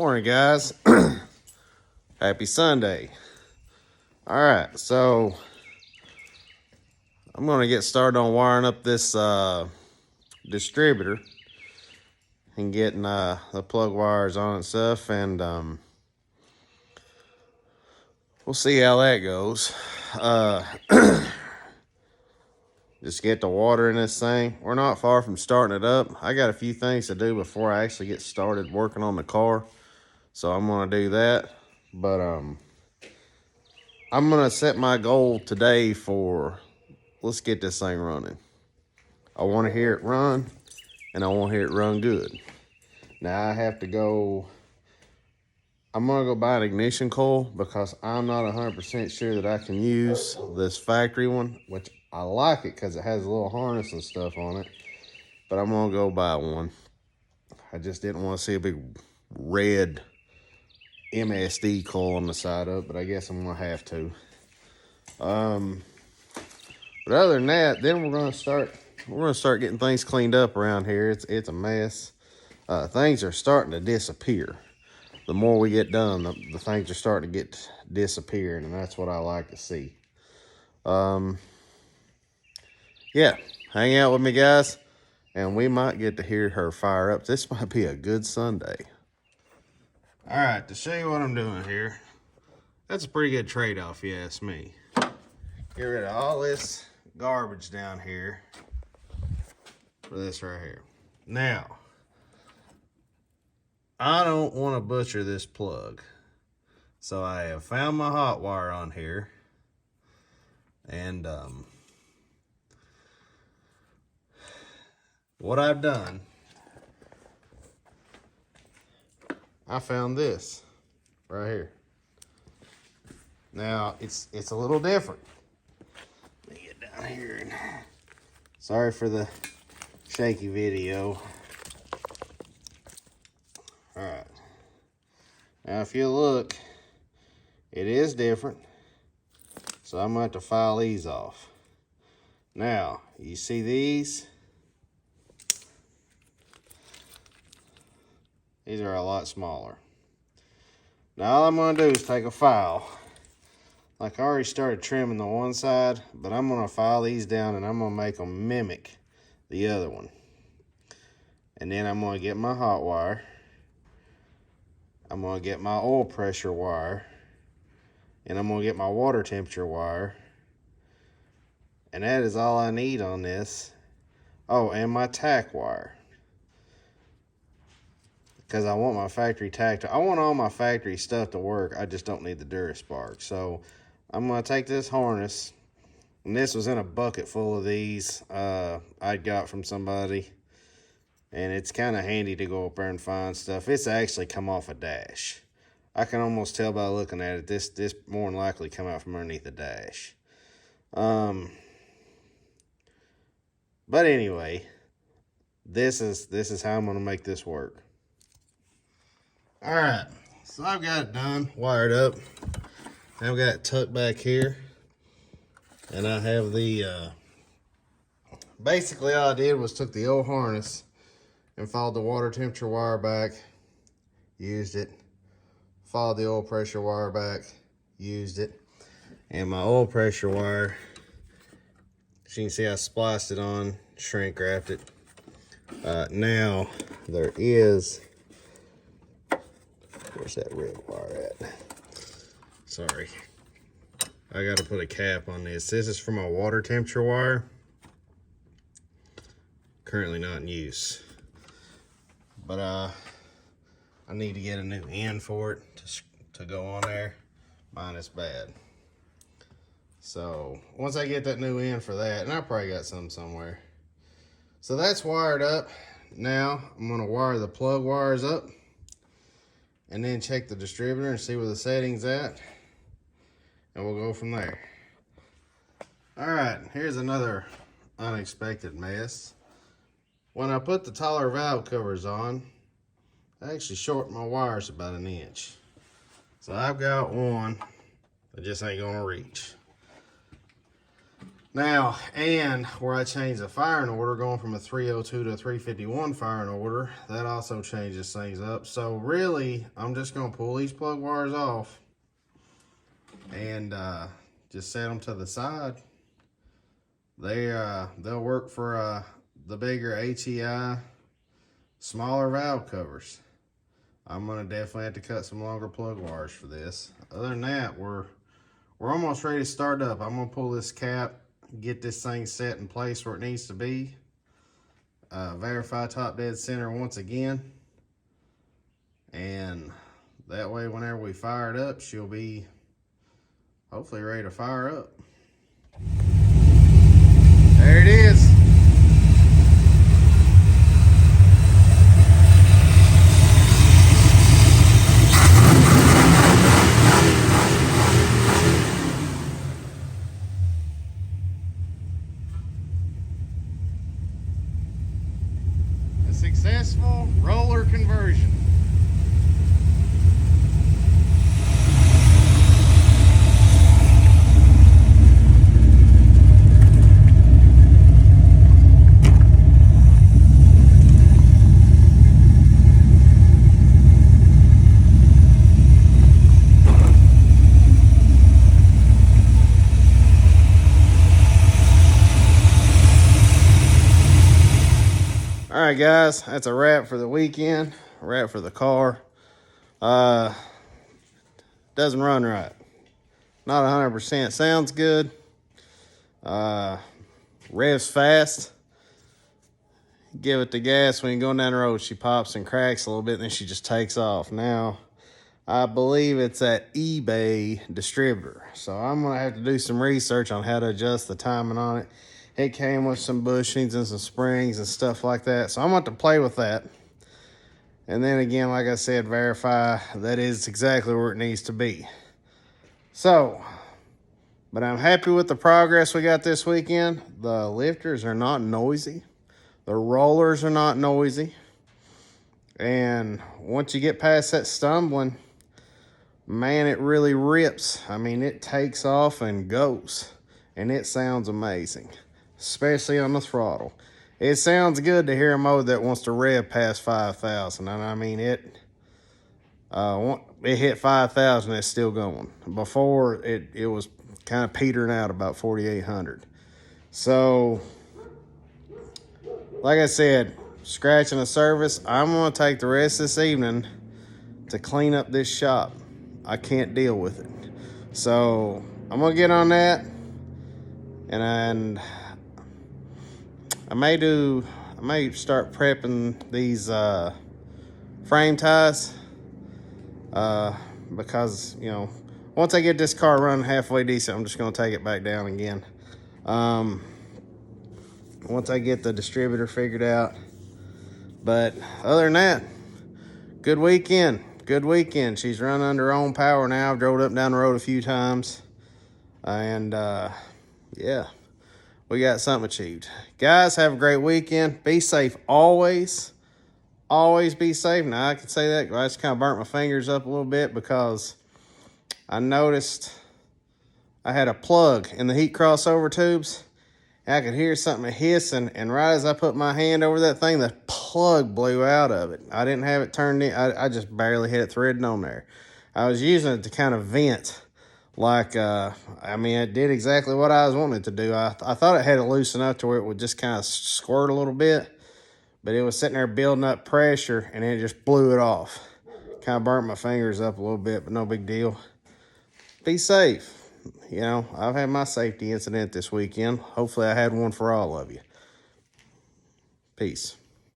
Morning, guys. Happy Sunday. All right, so I'm gonna get started on wiring up this distributor and getting the plug wires on and stuff, and we'll see how that goes. Just get the water in this thing. We're not far from starting it up. I got a few things to do before I actually get started working on the car, so I'm gonna do that. But I'm gonna set my goal today for, let's get this thing running. I want to hear it run, and I want to hear it run good. Now I have to go, I'm gonna go buy an ignition coil because I'm not 100% sure that I can use this factory one, which I like it because it has a little harness and stuff on it, but I'm gonna go buy one. I just didn't want to see a big red MSD coil on the side of it, but I guess I'm gonna have to. But other than that, then we're gonna start getting things cleaned up around here. It's a mess. Things are starting to disappear. The more we get done, the things are starting to disappearing, and that's what I like to see. Yeah, hang out with me, guys, and we might get to hear her fire up. This might be a good Sunday. All right, to show you what I'm doing here, that's a pretty good trade-off, if you ask me. Get rid of all this garbage down here for this right here. Now, I don't want to butcher this plug, so I have found my hot wire on here, and what I've done, I found this right here. Now it's a little different. Let me get down here, and sorry for the shaky video. All right, now if you look, it is different, so I'm going to have to file these off. Now you see these are a lot smaller. Now all I'm going to do is take a file. Like I already started trimming the one side, but I'm going to file these down and I'm going to make them mimic the other one. And then I'm going to get my hot wire. I'm going to get my oil pressure wire. And I'm going to get my water temperature wire. And that is all I need on this. Oh, and my tack wire. Because I want my factory tack. I want all my factory stuff to work. I just don't need the duraspark. So I'm going to take this harness. And this was in a bucket full of these I got from somebody. And it's kind of handy to go up there and find stuff. It's actually come off a dash. I can almost tell by looking at it, this more than likely come out from underneath the dash. But anyway, this is how I'm going to make this work. All right, so I've got it done, wired up. I've got it tucked back here. And I have the, basically all I did was took the old harness and followed the water temperature wire back, used it. Followed the oil pressure wire back, used it. And my oil pressure wire, as you can see I spliced it on, shrink wrapped it. Now there is, where's that red wire at? Sorry. I gotta put a cap on this. This is for my water temperature wire. Currently not in use. But I need to get a new end for it to go on there. Mine is bad. So once I get that new end for that, and I probably got some somewhere. So that's wired up. Now I'm gonna wire the plug wires up and then check the distributor and see where the setting's at. And we'll go from there. All right, here's another unexpected mess. When I put the taller valve covers on, I actually shortened my wires about 1 inch. So I've got one that just ain't gonna reach. Now, and where I changed the firing order, going from a 302 to a 351 firing order, that also changes things up. So really, I'm just going to pull these plug wires off and just set them to the side. They'll work for the bigger HEI, smaller valve covers. I'm going to definitely have to cut some longer plug wires for this. Other than that, we're almost ready to start up. I'm going to pull this cap, get this thing set in place where it needs to be. Verify top dead center once again. And that way, whenever we fire it up, she'll be hopefully ready to fire up. There it is. A successful roller conversion. All right, guys, that's a wrap for the weekend, a wrap for the car. Doesn't run right. Not 100%. Sounds good. Revs fast. Give it the gas when you're going down the road. She pops and cracks a little bit, and then she just takes off. Now, I believe it's at eBay distributor. So I'm going to have to do some research on how to adjust the timing on it. It came with some bushings and some springs and stuff like that. So I'm going to have to play with that. And then again, like I said, verify that is exactly where it needs to be. So, but I'm happy with the progress we got this weekend. The lifters are not noisy. The rollers are not noisy. And once you get past that stumbling, man, it really rips. I mean, it takes off and goes. And it sounds amazing, especially on the throttle. It sounds good to hear a motor that wants to rev past 5,000. And I mean, it hit 5,000, it's still going. Before, it was kind of petering out about 4,800. So, like I said, scratching the service. I'm going to take the rest of this evening to clean up this shop. I can't deal with it. So, I'm going to get on that. And I may start prepping these frame ties because, you know, once I get this car running halfway decent, I'm just going to take it back down again. Once I get the distributor figured out. But other than that, good weekend. Good weekend. She's running under her own power now. I've drove up and down the road a few times. And yeah, we got something achieved. Guys, have a great weekend. Be safe always. Always be safe. Now, I can say that. I just kind of burnt my fingers up a little bit because I noticed I had a plug in the heat crossover tubes. I could hear something hissing, and right as I put my hand over that thing, the plug blew out of it. I didn't have it turned in. I just barely had it threaded on there. I was using it to kind of vent. Like, I mean, it did exactly what I was wanting it to do. I thought it had it loose enough to where it would just kind of squirt a little bit, but it was sitting there building up pressure, and it just blew it off. Kind of burnt my fingers up a little bit, but no big deal. Be safe. You know, I've had my safety incident this weekend. Hopefully I had one for all of you. Peace.